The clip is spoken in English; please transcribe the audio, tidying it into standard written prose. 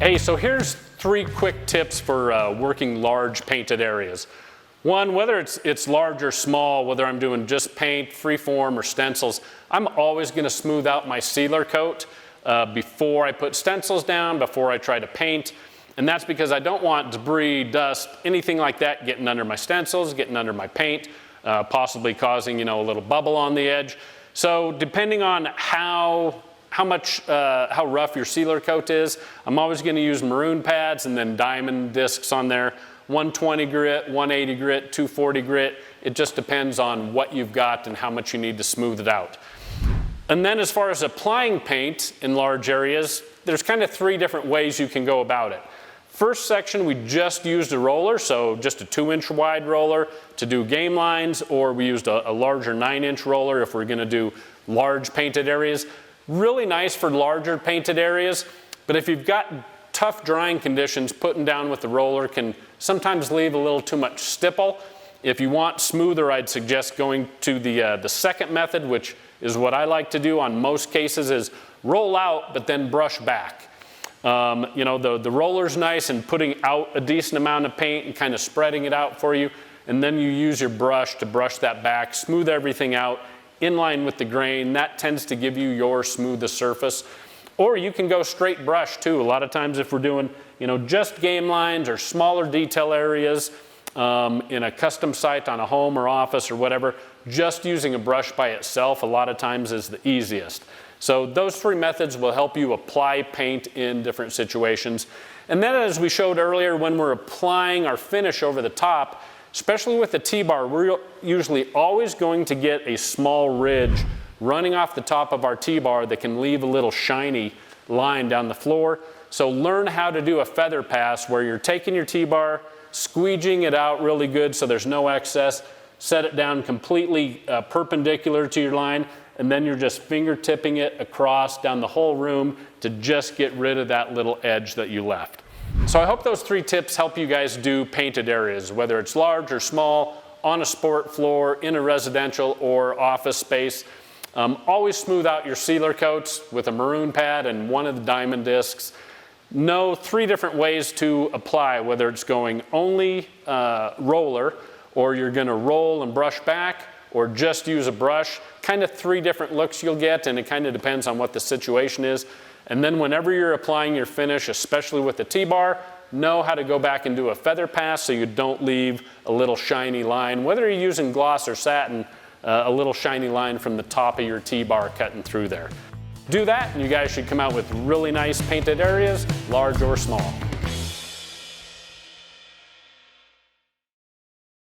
Hey, so here's 3 quick tips for working large painted areas. One, whether it's large or small, whether I'm doing just paint, freeform, or stencils, I'm always going to smooth out my sealer coat before I put stencils down, before I try to paint. And that's because I don't want debris, dust, anything like that getting under my stencils, getting under my paint, possibly causing, a little bubble on the edge. So depending on how rough your sealer coat is, I'm always going to use maroon pads and then diamond discs on there. 120 grit, 180 grit, 240 grit. It just depends on what you've got and how much you need to smooth it out. And then as far as applying paint in large areas, there's kind of 3 different ways you can go about it. First section, we just used a roller, so just a 2-inch wide roller to do game lines, or we used a larger 9-inch roller if we're going to do large painted areas. Really nice for larger painted areas, but if you've got tough drying conditions, putting down with the roller can sometimes leave a little too much stipple. If you want smoother, I'd suggest going to the second method, which is what I like to do on most cases, is roll out but then brush back. The roller's nice and putting out a decent amount of paint and kind of spreading it out for you, and then you use your brush to brush that back, smooth everything out in line with the grain. That tends to give you your smoothest surface. Or you can go straight brush too. A lot of times if we're doing just game lines or smaller detail areas in a custom site on a home or office or whatever, just using a brush by itself a lot of times is the easiest. So those 3 methods will help you apply paint in different situations. And then as we showed earlier, when we're applying our finish over the top, especially with the T-bar, we're usually always going to get a small ridge running off the top of our T-bar that can leave a little shiny line down the floor. So learn how to do a feather pass where you're taking your T-bar, squeegeeing it out really good so there's no excess, set it down completely perpendicular to your line, and then you're just finger-tipping it across down the whole room to just get rid of that little edge that you left. So I hope those 3 tips help you guys do painted areas, whether it's large or small, on a sport floor, in a residential or office space. Always smooth out your sealer coats with a maroon pad and one of the diamond discs. Know 3 different ways to apply, whether it's going only roller, or you're going to roll and brush back, or just use a brush. Kind of 3 different looks you'll get, and it kind of depends on what the situation is. And then whenever you're applying your finish, especially with the T-bar, know how to go back and do a feather pass so you don't leave a little shiny line. Whether you're using gloss or satin, a little shiny line from the top of your T-bar cutting through there. Do that and you guys should come out with really nice painted areas, large or small.